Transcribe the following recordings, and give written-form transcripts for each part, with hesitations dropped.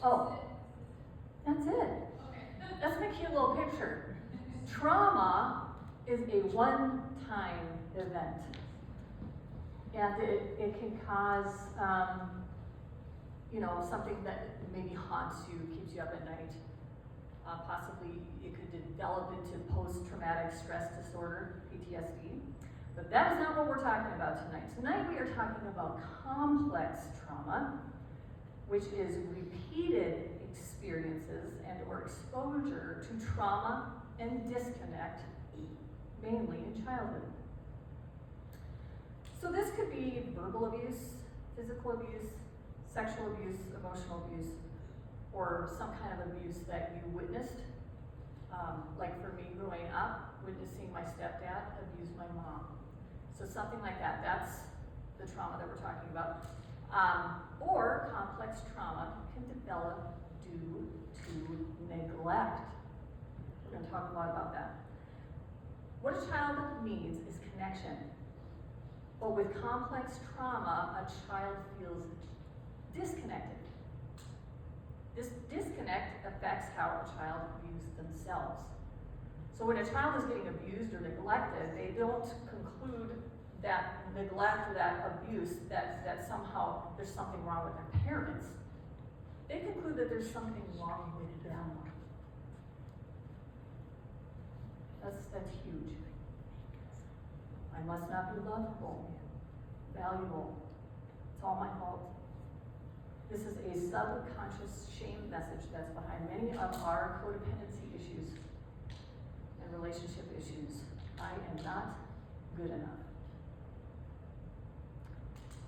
Oh, that's it. Let's make you a little picture. Trauma is a one-time event. And it can cause, something that maybe haunts you, keeps you up at night. Possibly it could develop into post-traumatic stress disorder, PTSD. But that is not what we're talking about tonight. Tonight we are talking about complex trauma, which is repeated experiences and or exposure to trauma and disconnect, mainly in childhood. So this could be verbal abuse, physical abuse, sexual abuse, emotional abuse, or some kind of abuse that you witnessed. Like for me growing up, witnessing my stepdad abuse my mom. So something like that, that's the trauma that we're talking about. Or complex trauma can develop due to neglect. We're going to talk a lot about that. What a child needs is connection. But with complex trauma, a child feels disconnected. This disconnect affects how a child views themselves. So when a child is getting abused or neglected, they don't conclude that neglect or that abuse, that somehow there's something wrong with their parents. They conclude that there's something wrong with them. That's huge. I must not be lovable, valuable. It's all my fault. This is a subconscious shame message that's behind many of our codependency issues and relationship issues. I am not good enough.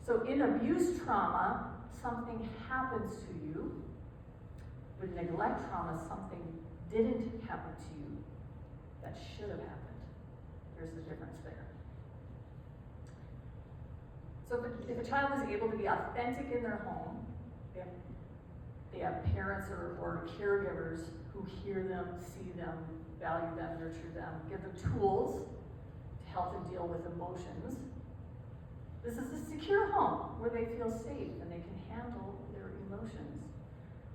So in abuse trauma, something happens to you. With neglect trauma, something didn't happen to you that should have happened. There's the difference there. So if a child is able to be authentic in their home, they have parents or caregivers who hear them, see them, value them, nurture them, give them tools to help them deal with emotions. This is a secure home where they feel safe and they can handle their emotions.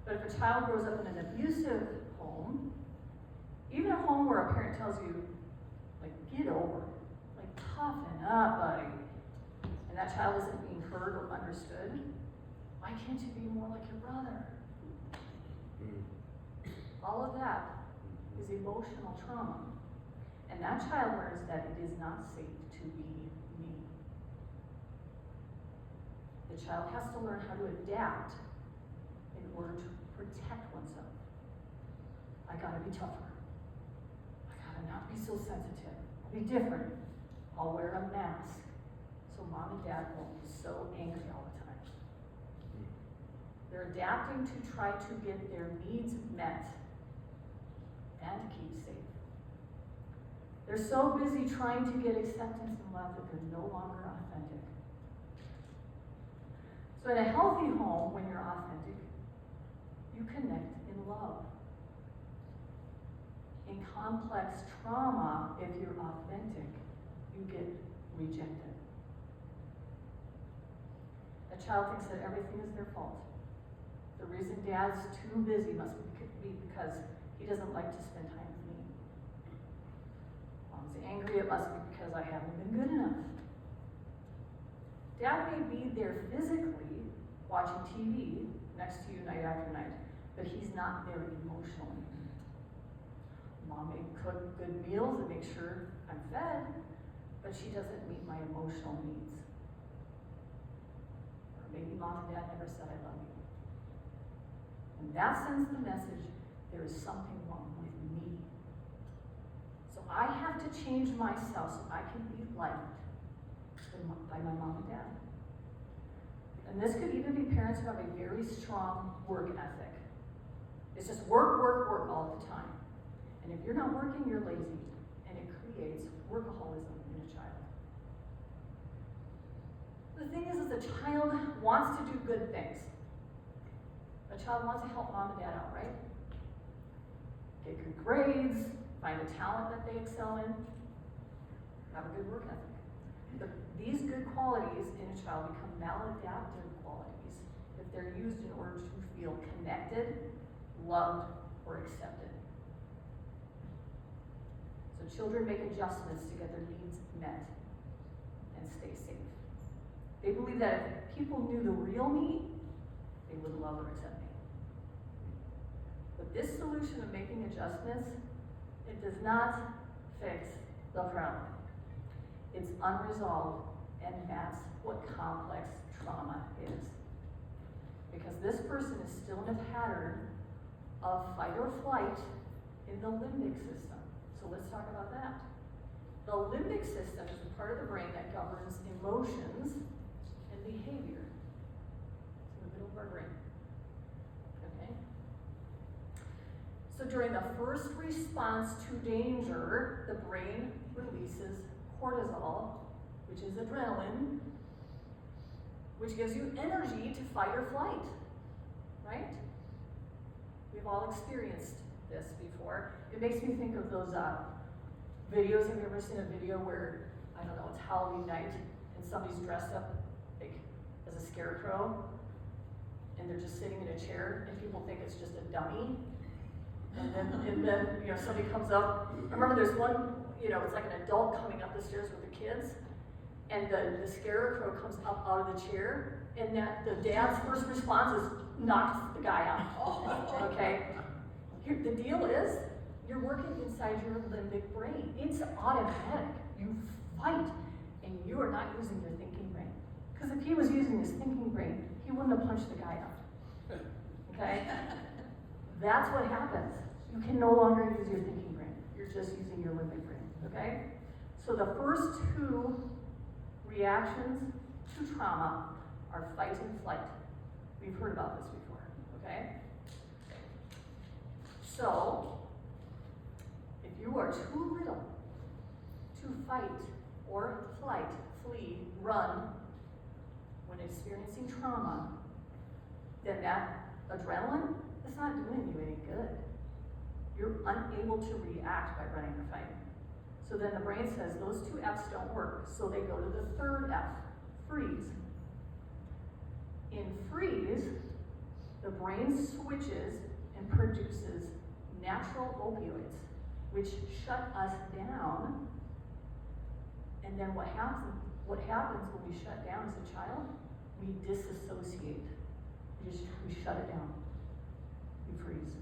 But if a child grows up in an abusive home, even a home where a parent tells you, like, get over it, like, toughen up, buddy, and that child isn't being heard or understood, why can't you be more like your brother? All of that is emotional trauma. And that child learns that it is not safe to be me. The child has to learn how to adapt in order to protect oneself. I gotta be tougher. I gotta not be so sensitive. I'll be different. I'll wear a mask so mom and dad won't be so angry all the time. They're adapting to try to get their needs met and to keep safe. They're so busy trying to get acceptance and love that they're no longer authentic. So in a healthy home, when you're authentic, you connect in love. In complex trauma, if you're authentic, you get rejected. A child thinks that everything is their fault. The reason dad's too busy must be because he doesn't like to spend time with me. Mom's angry, it must be because I haven't been good enough. Dad may be there physically, watching TV next to you night after night, but he's not there emotionally. Mom may cook good meals and make sure I'm fed, but she doesn't meet my emotional needs. Or maybe mom and dad never said I love you. And that sends the message, there is something wrong with me. So I have to change myself so I can be liked by my mom and dad. And this could even be parents who have a very strong work ethic. It's just work, work, work all the time. And if you're not working, you're lazy. And it creates workaholism in a child. The thing is a child wants to do good things. A child wants to help mom and dad out, right? Get good grades, find a talent that they excel in, have a good work ethic. But these good qualities in a child become maladaptive qualities if they're used in order to feel connected, loved, or accepted. So children make adjustments to get their needs met and stay safe. They believe that if people knew the real me, they would love or accept me. But this solution of making adjustments, it does not fix the problem. It's unresolved, and that's what complex trauma is. Because this person is still in a pattern of fight or flight in the limbic system. So let's talk about that. The limbic system is the part of the brain that governs emotions and behavior. It's in the middle of our brain. Okay? So during the first response to danger, the brain releases cortisol, which is adrenaline, which gives you energy to fight or flight, right? We've all experienced this before. It makes me think of those videos. Have you ever seen a video where, I don't know, it's Halloween night, and somebody's dressed up like as a scarecrow, and they're just sitting in a chair, and people think it's just a dummy. And then you know, somebody comes up. I remember there's one, you know, it's like an adult coming up the stairs with the kids, and the scarecrow comes up out of the chair, and the dad's first response is knocks the guy out. Okay? Here, the deal is, you're working inside your limbic brain. It's automatic. You fight, and you are not using your thinking brain. Because if he was using his thinking brain, he wouldn't have punched the guy out. Okay? That's what happens. You can no longer use your thinking brain. You're just using your limbic brain. Okay? So the first two reactions to trauma are fight and flight. We've heard about this before. Okay? So, if you are too little to fight or flight, flee, run when experiencing trauma, then that adrenaline is not doing you any good. You're unable to react by running or fighting. So then the brain says those two F's don't work, so they go to the third F, freeze. In freeze, the brain switches and produces natural opioids, which shut us down. And then what happens when we shut down as a child? We disassociate. We shut it down. We freeze.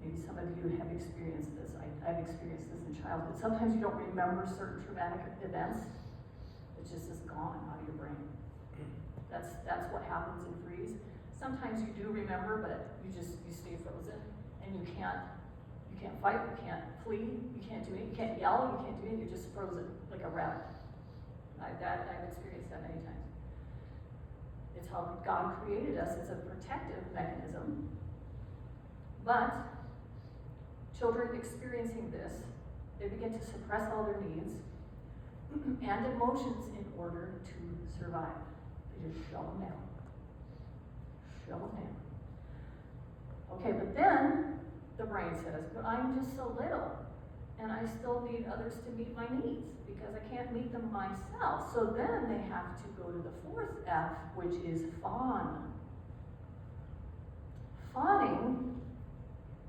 Maybe some of you have experienced this. I've experienced this in childhood. Sometimes you don't remember certain traumatic events. It just is gone out of your brain. That's what happens in freeze. Sometimes you do remember, but you stay frozen, and you can't fight, you can't flee, you can't do it, you can't yell, you can't do it. You're just frozen like a rabbit. I've experienced that many times. It's how God created us. It's a protective mechanism. But children experiencing this, they begin to suppress all their needs and emotions in order to survive. They just shove them down. Shove them down. Okay, but then the brain says, but I'm just so little, and I still need others to meet my needs because I can't meet them myself. So then they have to go to the fourth F, which is fawn. Fawning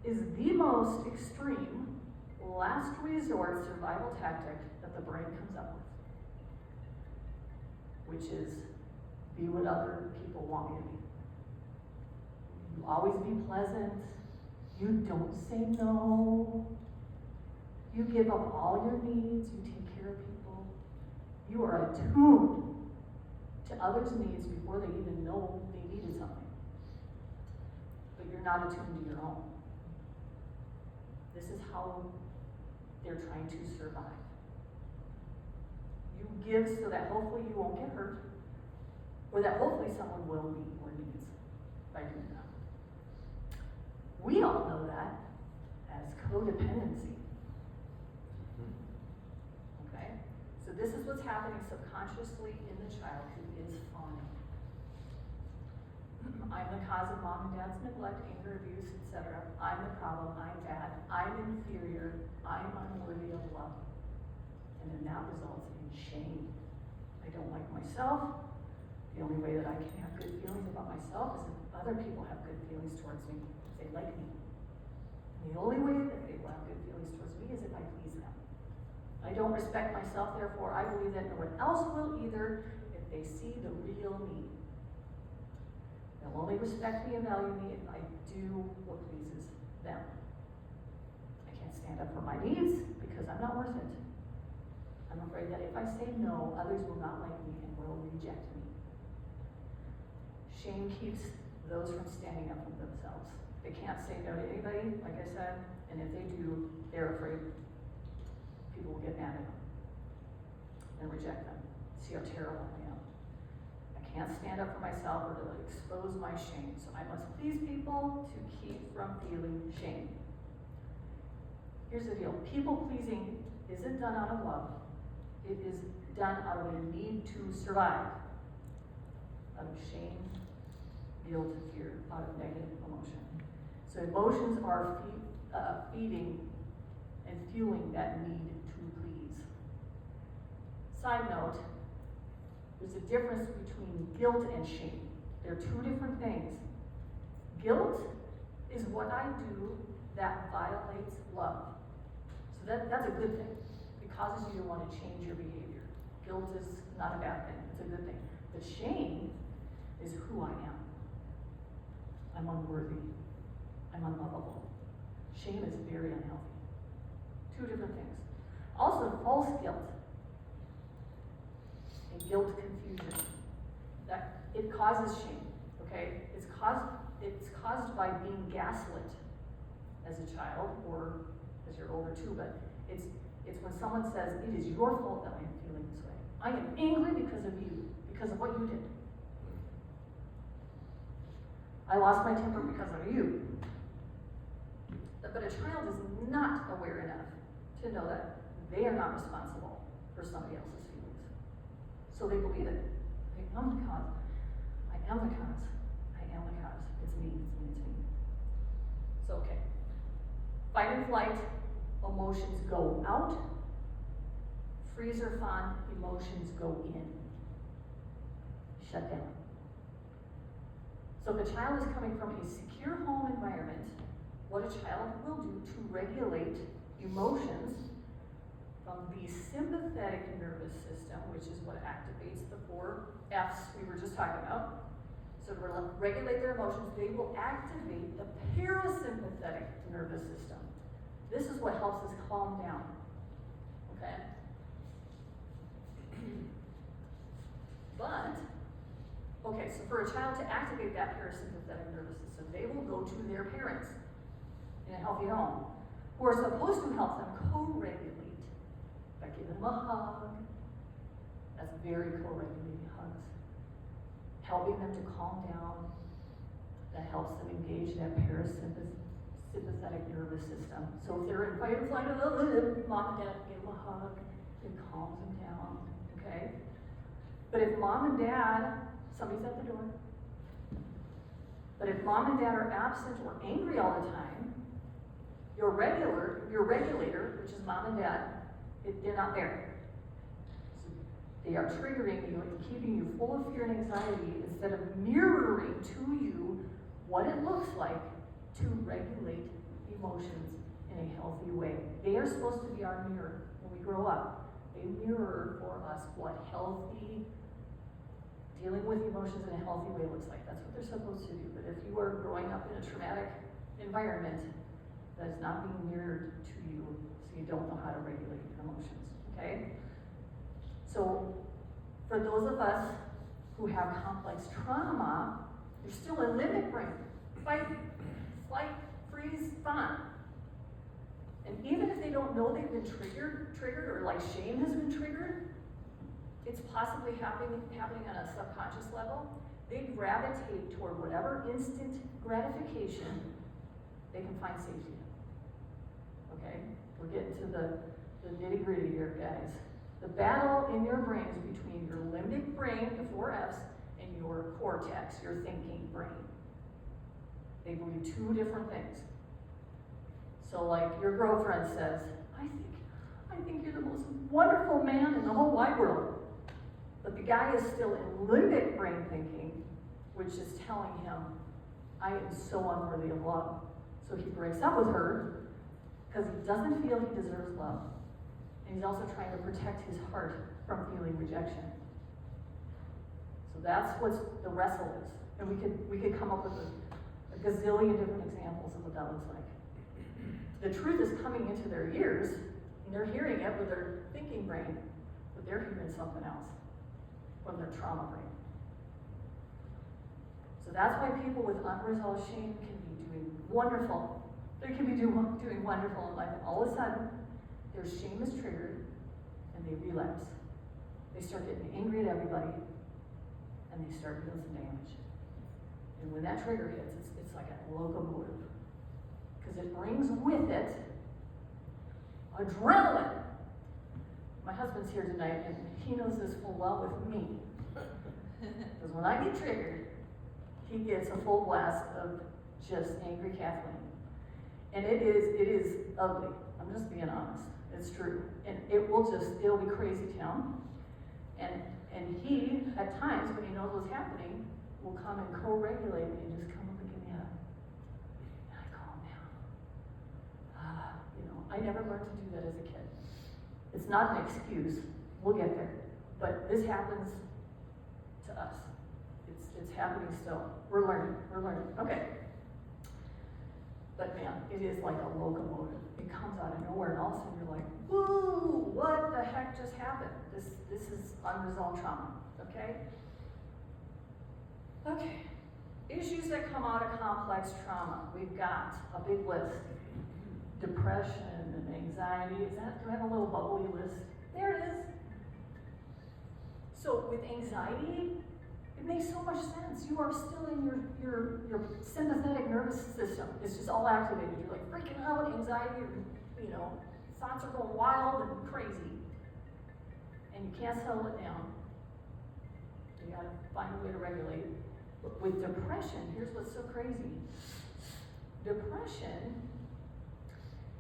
is the most extreme, last resort survival tactic that the brain comes up with, which is be what other people want me to be. You always be pleasant. You don't say no. You give up all your needs. You take care of people. You are attuned to others' needs before they even know they needed something. But you're not attuned to your own. This is how they're trying to survive. You give so that hopefully you won't get hurt, or that hopefully someone will meet your needs by doing that. We all know that as codependency. Okay? So this is what's happening subconsciously in the child who is fawning. I'm the cause of mom and dad's neglect, anger, abuse, etc. I'm the problem. I'm bad. I'm inferior. I'm unworthy of love. And then that results in shame. I don't like myself. The only way that I can have good feelings about myself is if other people have good feelings towards me, if they like me. And the only way that they will have good feelings towards me is if I please them. I don't respect myself, therefore I believe that no one else will either if they see the real me. They'll only respect me and value me if I do what pleases them. I can't stand up for my needs because I'm not worth it. I'm afraid that if I say no, others will not like me and will reject me. Shame keeps those from standing up for themselves. They can't say no to anybody, like I said, and if they do, they're afraid people will get mad at them and reject them. See how terrible I am. I can't stand up for myself or to expose my shame, so I must please people to keep from feeling shame. Here's the deal. People pleasing isn't done out of love. It is done out of a need to survive. Out of shame, guilt, and fear, out of negative emotion. So emotions are feeding and fueling that need to please. Side note, there's a difference between guilt and shame. They're two different things. Guilt is what I do that violates love. So that's a good thing. It causes you to want to change your behavior. Guilt is not a bad thing, it's a good thing. But shame is who I am. I'm unworthy. I'm unlovable. Shame is very unhealthy. Two different things. Also, false guilt and guilt confusion. That it causes shame. Okay, it's caused by being gaslit as a child or as you're older too. But it's when someone says it is your fault that I am feeling this way. I am angry because of you, because of what you did. I lost my temper because of you. But a child is not aware enough to know that they are not responsible for somebody else's feelings. So they believe it. I am the cause. I am the cause. I am the cause. It's me, it's me, it's me. So, okay. Fight and flight, emotions go out. Freeze or fawn, emotions go in. Shut down. So if a child is coming from a secure home environment, what a child will do to regulate emotions from the sympathetic nervous system, which is what activates the 4 F's we were just talking about. So to regulate their emotions, they will activate the parasympathetic nervous system. This is what helps us calm down. Okay? Okay, so for a child to activate that parasympathetic nervous system, they will go to their parents in a healthy home, who are supposed to help them co-regulate by giving them a hug. That's very co-regulating hugs. Helping them to calm down. That helps them engage that parasympathetic nervous system. So if they're in fight or flight, mom and dad give them a hug. It calms them down. Okay? But if mom and dad, somebody's at the door. But if mom and dad are absent or angry all the time, your regulator, which is mom and dad, they're not there. So they are triggering you and keeping you full of fear and anxiety instead of mirroring to you what it looks like to regulate emotions in a healthy way. They are supposed to be our mirror when we grow up. They mirror for us what healthy dealing with emotions in a healthy way looks like. That's what they're supposed to do. But if you are growing up in a traumatic environment, that is not being mirrored to you, so you don't know how to regulate your emotions. Okay? So, for those of us who have complex trauma, there's still a limbic brain. Fight, flight, freeze, fawn. And even if they don't know they've been triggered, or like shame has been triggered, it's possibly happening on a subconscious level. They gravitate toward whatever instant gratification they can find safety in. Okay? We're getting to the nitty-gritty here, guys. The battle in your brain is between your limbic brain, the 4 F's, and your cortex, your thinking brain. They believe 2 different things. So like your girlfriend says, I think you're the most wonderful man in the whole wide world. But the guy is still in limbic brain thinking, which is telling him, I am so unworthy of love. So he breaks up with her because he doesn't feel he deserves love. And he's also trying to protect his heart from feeling rejection. So that's what the wrestle is. And we could come up with a gazillion different examples of what that looks like. The truth is coming into their ears, and they're hearing it with their thinking brain, but they're hearing something else from their trauma brain. So that's why people with unresolved shame can be doing wonderful. They can be doing wonderful in life. And all of a sudden, their shame is triggered, and they relapse. They start getting angry at everybody, and they start doing some damage. And when that trigger hits, it's like a locomotive. Because it brings with it adrenaline. My husband's here tonight, and he knows this full well with me. Because when I get triggered, he gets a full blast of just angry Kathleen. And it is ugly. I'm just being honest. It's true. And it'll be crazy town. And he, at times, when he knows what's happening, will come and co-regulate me and just come up and give me a hug. And I calm down. I never learned to do that as a kid. It's not an excuse. We'll get there. But this happens to us. It's happening still. We're learning. Okay. But man, it is like a locomotive. It comes out of nowhere, and all of a sudden you're like, woo, what the heck just happened? This is unresolved trauma, okay? Okay. Issues that come out of complex trauma. We've got a big list. Depression and anxiety. Do I have a little bubbly list? There it is. So with anxiety, it makes so much sense. You are still in your sympathetic nervous system. It's just all activated. You're like freaking out, anxiety, thoughts are going wild and crazy. And you can't settle it down. You gotta find a way to regulate it. But with depression, here's what's so crazy. Depression,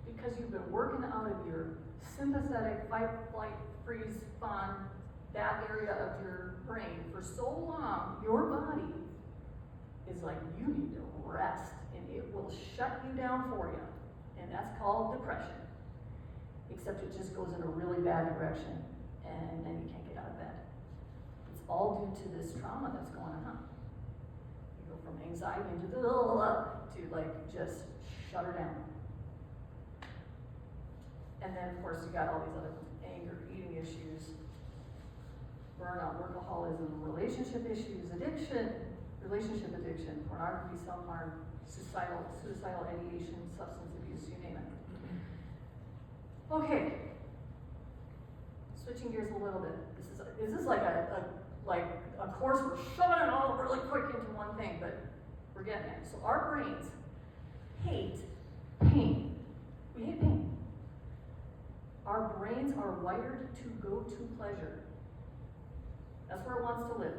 because you've been working out of your sympathetic fight, flight, freeze, fawn, that area of your brain for so long, your body is like, you need to rest, and it will shut you down for you. And that's called depression. Except it just goes in a really bad direction, and then you can't get out of bed. It's all due to this trauma that's going on. You go from anxiety to like just shut her down. And then of course you got all these other anger, eating issues, burnout, workaholism, relationship issues, addiction, relationship addiction, pornography, self-harm, suicidal ideation, substance abuse, you name it. Okay, switching gears a little bit. This is like a course we're shoving it all really quick into one thing, but we're getting there. So our brains hate pain. We hate pain. Our brains are wired to go to pleasure. That's where it wants to live.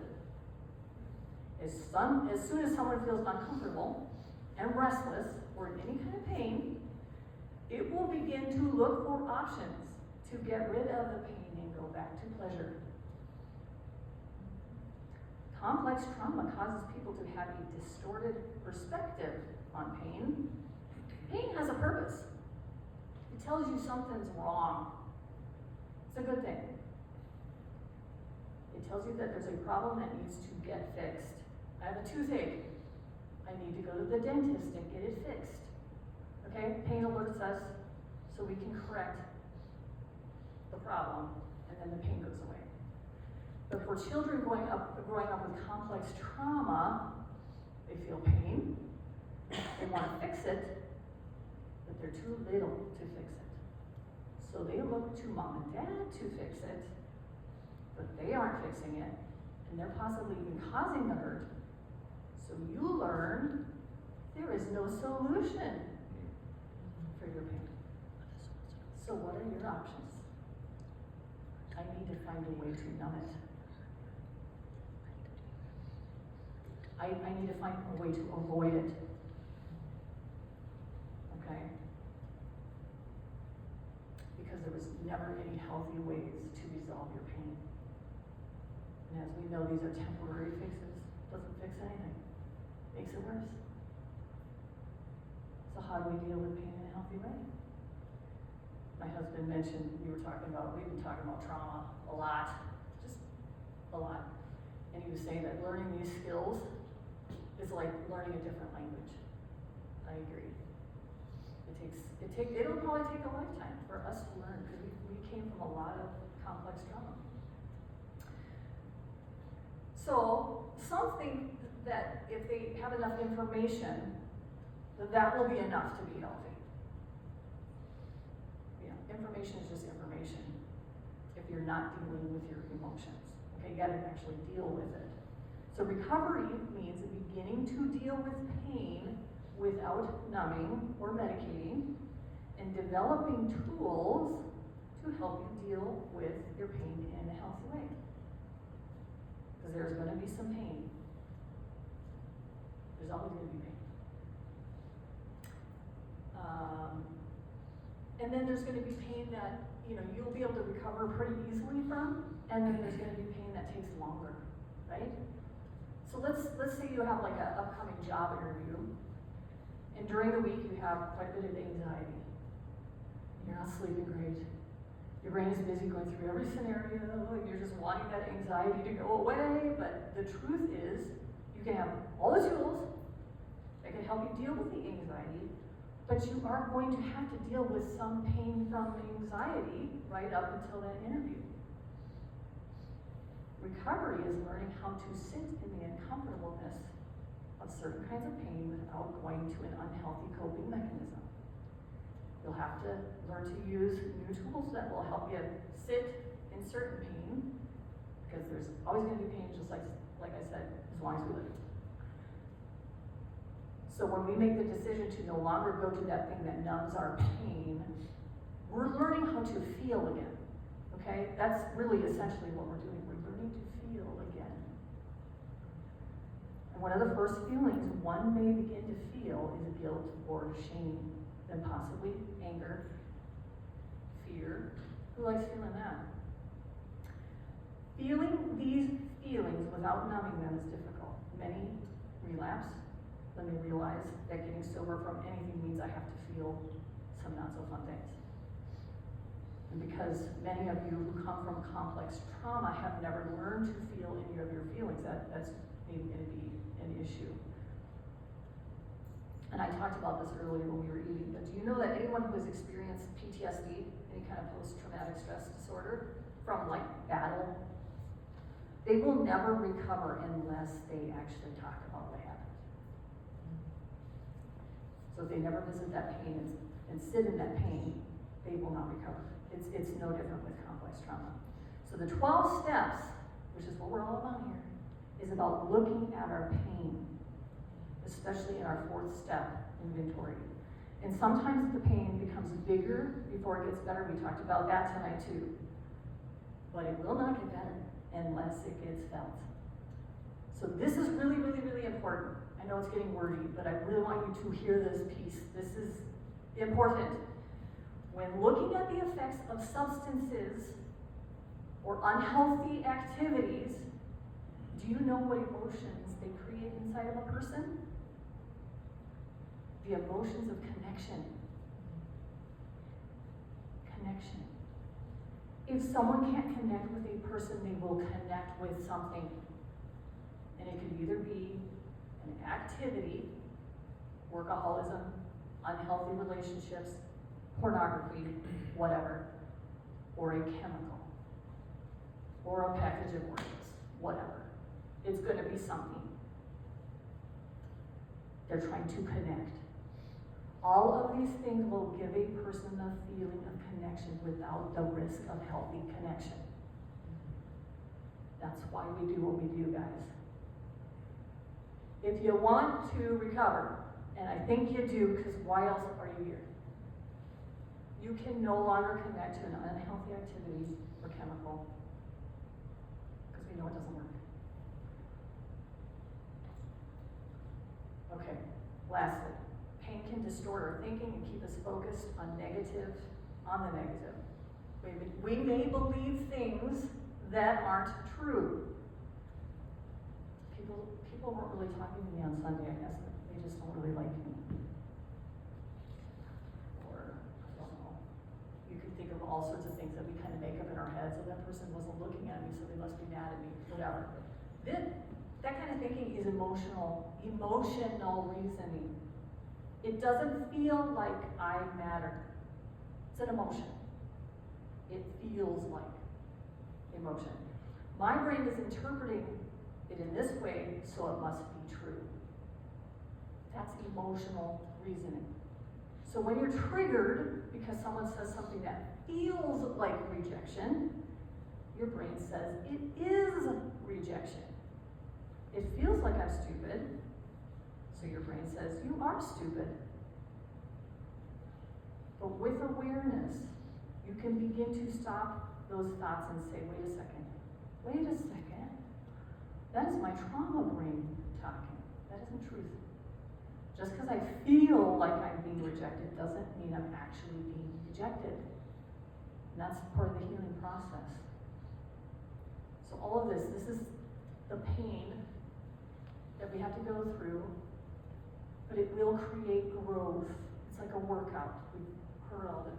As soon as someone feels uncomfortable and restless or in any kind of pain, it will begin to look for options to get rid of the pain and go back to pleasure. Complex trauma causes people to have a distorted perspective on pain. Pain has a purpose. It tells you something's wrong. It's a good thing. It tells you that there's a problem that needs to get fixed. I have a toothache. I need to go to the dentist and get it fixed. Okay? Pain alerts us so we can correct the problem, and then the pain goes away. But for children growing up with complex trauma, they feel pain, they want to fix it, but they're too little to fix it. So they look to mom and dad to fix it, but they aren't fixing it, and they're possibly even causing the hurt. So you learn there is no solution for your pain. So what are your options? I need to find a way to numb it. I need to find a way to avoid it. Okay? Because there was never any healthy ways to resolve your pain. And as we know, these are temporary fixes. Doesn't fix anything. Makes it worse. So how do we deal with pain in a healthy way? My husband mentioned, we've been talking about trauma a lot, just a lot. And he was saying that learning these skills is like learning a different language. I agree. It'll probably take a lifetime for us to learn, because we came from a lot of complex trauma. So some think that if they have enough information, that will be enough to be healthy. Information is just information if you're not dealing with your emotions. Okay, you gotta actually deal with it. So recovery means beginning to deal with pain without numbing or medicating, and developing tools to help you deal with your pain in a healthy way. Because there's gonna be some pain. There's always gonna be pain. And then there's going to be pain that, you'll be able to recover pretty easily from, and then there's going to be pain that takes longer, right? So let's say you have like an upcoming job interview, and during the week you have quite a bit of anxiety. You're not sleeping great. Your brain is busy going through every scenario, and you're just wanting that anxiety to go away, but the truth is, you can have all the tools that can help you deal with the anxiety, but you are going to have to deal with some pain from anxiety right up until that interview. Recovery is learning how to sit in the uncomfortableness of certain kinds of pain without going to an unhealthy coping mechanism. You'll have to learn to use new tools that will help you sit in certain pain, because there's always going to be pain, just like I said, as long as we live. So when we make the decision to no longer go to that thing that numbs our pain, we're learning how to feel again, okay? That's really essentially what we're doing. We're learning to feel again. And one of the first feelings one may begin to feel is guilt or shame, then possibly anger, fear. Who likes feeling that? Feeling these feelings without numbing them is difficult. Many relapse when they realize that getting sober from anything means I have to feel some not so fun things. And because many of you who come from complex trauma have never learned to feel any of your feelings, that's maybe going to be an issue. And I talked about this earlier when we were eating, but do you know that anyone who has experienced PTSD, any kind of post-traumatic stress disorder, from like battle, they will never recover unless they actually talk about what happened. So if they never visit that pain and sit in that pain, they will not recover. It's no different with complex trauma. So the 12 steps, which is what we're all about here, is about looking at our pain, especially in our 4th step, inventory. And sometimes the pain becomes bigger before it gets better. We talked about that tonight too. But it will not get better unless it gets felt. So this is really, really, really important. I know it's getting wordy, but I really want you to hear this piece. This is important. When looking at the effects of substances or unhealthy activities, do you know what emotions they create inside of a person? The emotions of connection. Connection. If someone can't connect with a person, they will connect with something. And it could either be an activity, workaholism, unhealthy relationships, pornography, whatever, or a chemical, or a package of Oreos, whatever. It's going to be something. They're trying to connect. All of these things will give a person the feeling of connection without the risk of healthy connection. That's why we do what we do, guys. If you want to recover, and I think you do, because why else are you here? You can no longer connect to an unhealthy activity or chemical, because we know it doesn't work. Okay, lastly, pain can distort our thinking and keep us focused on the negative. We may believe things that aren't true. people weren't really talking to me on Sunday, I guess. They just don't really like me. Or, I don't know. You could think of all sorts of things that we kind of make up in our heads. So that person wasn't looking at me, so they must be mad at me, whatever. That kind of thinking is emotional reasoning. It doesn't feel like I matter. It's an emotion. It feels like emotion. My brain is interpreting it in this way, so it must be true. That's emotional reasoning. So when you're triggered because someone says something that feels like rejection, your brain says it is rejection. It feels like I'm stupid, so your brain says you are stupid. But with awareness, you can begin to stop those thoughts and say, wait a second. That is my trauma brain talking. That isn't truth. Just because I feel like I'm being rejected doesn't mean I'm actually being rejected. And that's part of the healing process. So all of this is the pain that we have to go through, but it will create growth. It's like a workout.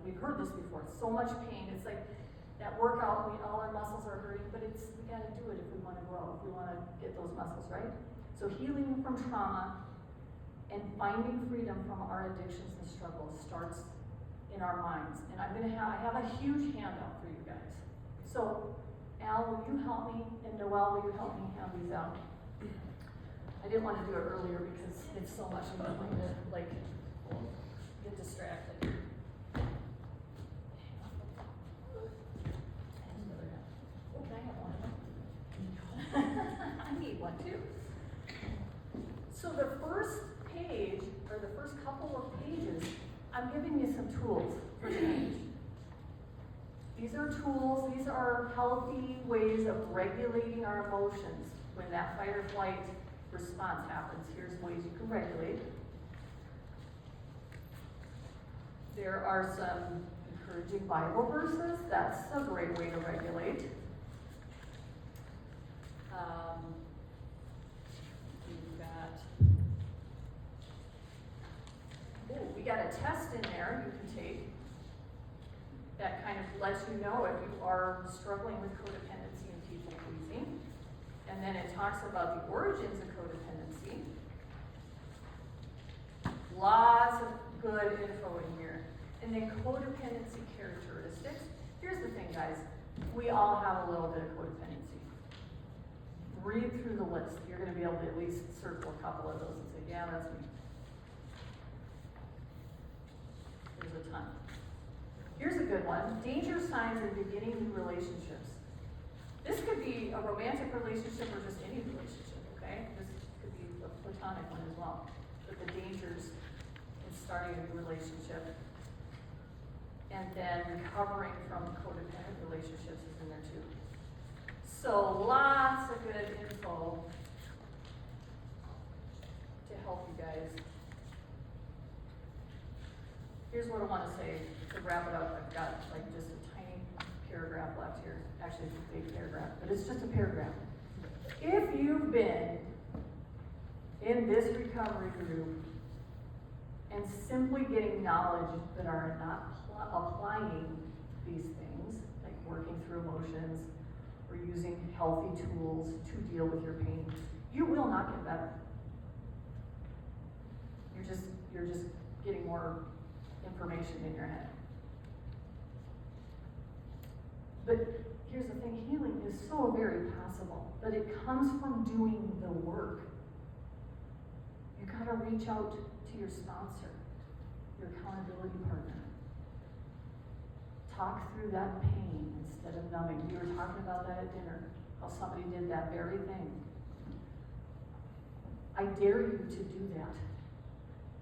We've heard this before. It's so much pain. It's like that workout, all our muscles are hurting, but we got to do it if we want to grow, if we want to get those muscles, right? So healing from trauma and finding freedom from our addictions and struggles starts in our minds. And I have a huge handout for you guys. So Al, will you help me? And Noelle, will you help me hand these out? I didn't want to do it earlier because it's so much, I'm going to get distracted. I need one too. So the first page, or the first couple of pages, I'm giving you some tools for change. These are tools, these are healthy ways of regulating our emotions. When that fight or flight response happens, here's ways you can regulate. There are some encouraging Bible verses. That's a great way to regulate. We got a test in there you can take that kind of lets you know if you are struggling with codependency and people pleasing. And then it talks about the origins of codependency. Lots of good info in here. And then codependency characteristics. Here's the thing, guys. We all have a little bit of codependency. Read through the list. You're going to be able to at least circle a couple of those and say, yeah, that's me. There's a ton. Here's a good one. Danger signs in beginning new relationships. This could be a romantic relationship or just any relationship, okay? This could be a platonic one as well. But the dangers in starting a new relationship. And then recovering from codependent relationships is in there too. So lots of good info to help you guys. Here's what I want to say to wrap it up. I've got like just a tiny paragraph left here. Actually, it's a big paragraph, but it's just a paragraph. If you've been in this recovery group and simply getting knowledge but are not applying these things, like working through emotions or using healthy tools to deal with your pain, you will not get better. You're just getting more information in your head. But here's the thing, healing is so very possible, but it comes from doing the work. You gotta reach out to your sponsor, your accountability partner. Talk through that pain instead of numbing. We were talking about that at dinner, how somebody did that very thing. I dare you to do that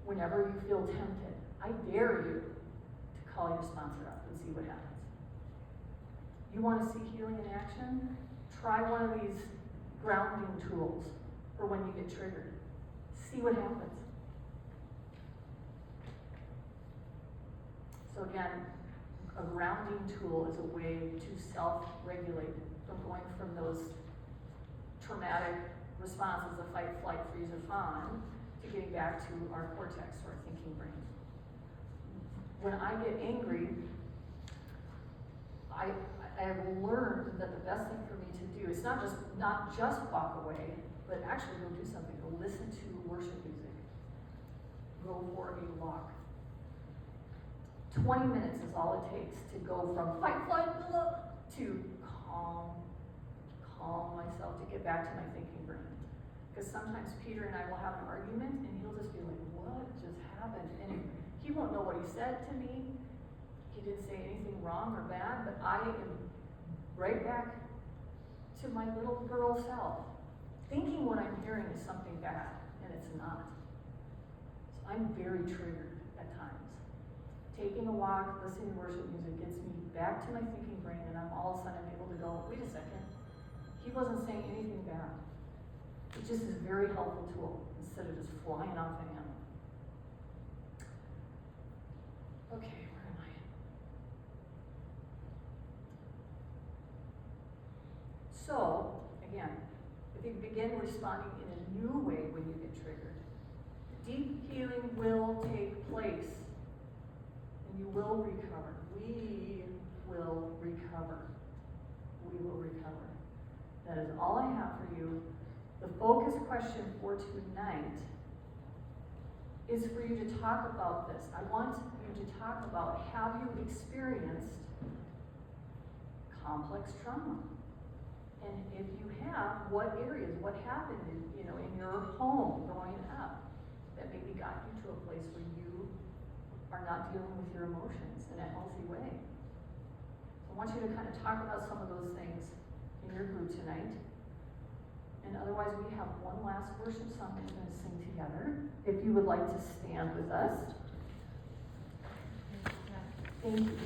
whenever you feel tempted. I dare you to call your sponsor up and see what happens. You want to see healing in action? Try one of these grounding tools for when you get triggered. See what happens. So again, a grounding tool is a way to self-regulate from going from those traumatic responses of fight, flight, freeze, or fawn to getting back to our cortex, or our thinking brain. When I get angry, I have learned that the best thing for me to do is not just walk away, but actually go do something. Go listen to worship music. Go for a walk. 20 minutes is all it takes to go from fight, flight, to calm myself, to get back to my thinking brain. Because sometimes Peter and I will have an argument, and he'll just be like, what just happened? And he won't know what he said to me. He didn't say anything wrong or bad, but I am right back to my little girl self, thinking what I'm hearing is something bad, and it's not. So I'm very triggered at times. Taking a walk, listening to worship music gets me back to my thinking brain, and I'm all of a sudden able to go, wait a second, he wasn't saying anything bad. It just is a very helpful tool, instead of just flying off the handle. Okay, where am I? So, again, if you begin responding in a new way when you get triggered, deep healing will take place, and you will recover. We will recover. We will recover. That is all I have for you. The focus question for tonight is for you to talk about this. I want you to talk about, have you experienced complex trauma? And if you have, what areas, what happened in your home growing up that maybe got you to a place where you are not dealing with your emotions in a healthy way? So I want you to kind of talk about some of those things in your group tonight. And otherwise, we have one last worship song that we're going to sing together. If you would like to stand with us. Thank you.